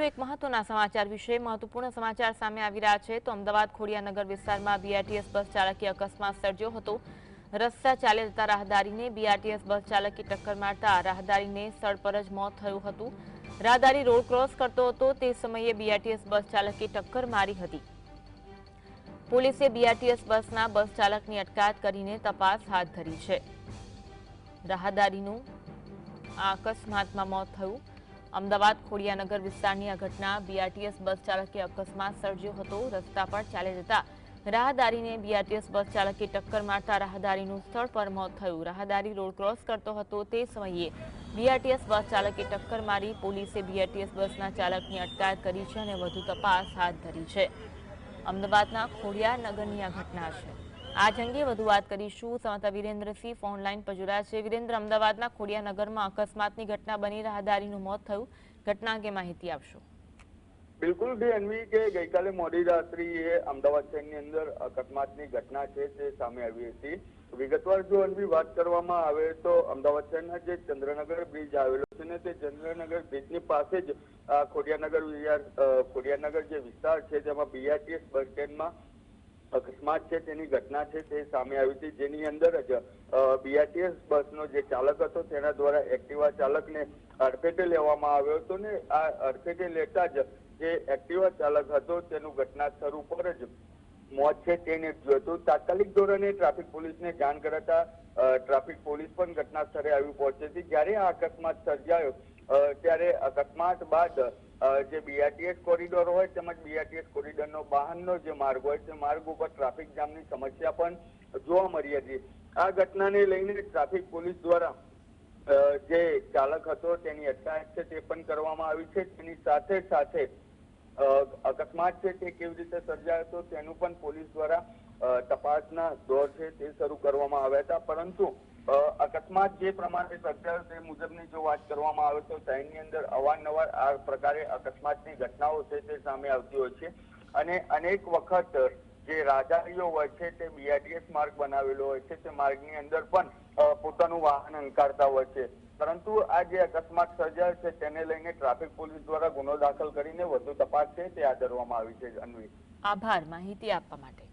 એક મહત્વના સમાચાર વિશે મહત્વપૂર્ણ સમાચાર સામે આવી રહ્યા છે તો અમદાવાદ ખોડિયાનગર વિસ્તારમાં બીઆરટીએસ બસ ચાલકે અકસ્માત સર્જ્યો હતો। રસ્તા ચાલ્યા જતા રાહદારીને બીઆરટીએસ બસ ચાલકે ટક્કર મારતા રાહદારીને સ્થળ પર જ મોત થયું હતું। રાહદારી રોડ ક્રોસ કરતો હતો તે સમયે બીઆરટીએસ બસ ચાલકે ટક્કર મારી હતી। પોલીસે બીઆરટીએસ બસના બસ ચાલકની અટકાયત કરીને તપાસ હાથ ધરી છે। રાહદારીનું આ અકસ્માતમાં મોત થયું। અમદાવાદ ખોડિયાનગર વિસ્તારની આ ઘટના બીઆરટીએસ બસ ચાલકે અકસ્માત સર્જ્યો હતો। રસ્તા પર ચાલી જતા રાહદારીને બીઆરટીએસ બસ ચાલકે ટક્કર મારતા રાહદારીનું સ્થળ પર મોત થયું। રાહદારી રોડ ક્રોસ કરતો હતો તે સમયે બીઆરટીએસ બસ ચાલકે ટક્કર મારી। પોલીસે બીઆરટીએસ બસના ચાલકની અટકાયત કરી છે અને વધુ તપાસ હાથ ધરી છે। અમદાવાદના ખોડિયાનગરની આ ઘટના છે। આજ અંગે વધુ વાત કરીશું। સંવાદદાતા વિરેન્દ્રસિંહ ફોન લાઈન પર જોડાયા છે। વિરેન્દ્ર, અમદાવાદના ખોડિયાનગરમાં અકસ્માતની ઘટના બની, રાહદારીનું મોત થયું, ઘટના અંગે માહિતી આપશો। બિલકુલ બે અન્વી કે ગઈકાલે મોડી રાત્રિએ અમદાવાદ શહેરની અંદર અકસ્માતની ઘટના છે તે સામે આવી હતી। વિગતવાર જો અન્વી વાત કરવામાં આવે તો અમદાવાદ શહેરના જે ચંદ્રનગર બ્રિજ આવેલો છે ને તે ચંદ્રનગર બ્રિજની પાસે જ ખોડિયાનગર જે વિસ્તાર છે તેમાં બીઆરટીએસ બસ સ્ટેન્ડમાં અકસ્માત છે તેની ઘટના છે તે સામે આવી હતી, જેની અંદર જ બીઆરટીએસ બસનો જે ચાલક હતો તેના દ્વારા એક્ટિવા ચાલકને અડફેટે લેવામાં આવ્યો હતો ને આ અડફેટે લેતા જ જે એક્ટિવા ચાલક હતો તેનું ઘટના સ્થળ ઉપર જ મોત છે તે નીપજ્યું હતું। તાત્કાલિક ધોરણે ટ્રાફિક પોલીસને જાણ કરાતા ટ્રાફિક પોલીસ પણ ઘટના સ્થળે આવી પહોંચી હતી। જ્યારે આ અકસ્માત સર્જાયો ત્યારે અકસ્માત બાદ જે બીઆરટીએસ કોરિડોર હોય તેમજ બીઆરટીએસ કોરિડોરનો બહારનો જે માર્ગ હોય તે માર્ગ ઉપર ટ્રાફિક જામની સમસ્યા પણ જોવા મળી હતી। આ ઘટનાને લઈને ટ્રાફિક પોલીસ દ્વારા જે ચાલક હતો તેની અટકાયત છે તે પણ કરવામાં આવી છે। તેની સાથે સાથે અકસ્માત છે તે કેવી રીતે સર્જાયો હતો તેનું પણ પોલીસ દ્વારા તપાસના દોર છે તે શરૂ કરવામાં આવ્યા હતા। પરંતુ અકસ્માત જે પ્રમાણે સર્જાયો તે મુજબની જો વાત કરવામાં આવે તો શહેરની અંદર અવારનવાર આ પ્રકારે અકસ્માતની ઘટનાઓ છે તે સામે આવતી હોય છે અને અનેક વખત જે રાહદારીઓ હોય છે તે બીઆરટીએસ માર્ગ બનાવેલો હોય છે તે માર્ગની અંદર પણ પોતાનું વાહન હંકારતા હોય છે, પરંતુ આ જે અકસ્માત સર્જાયો છે તેને લઈને ટ્રાફિક પોલીસ દ્વારા ગુનો દાખલ કરીને વધુ તપાસ છે તે હાથ ધરવામાં આવી છે। અન્વી, આભાર માહિતી આપવા માટે।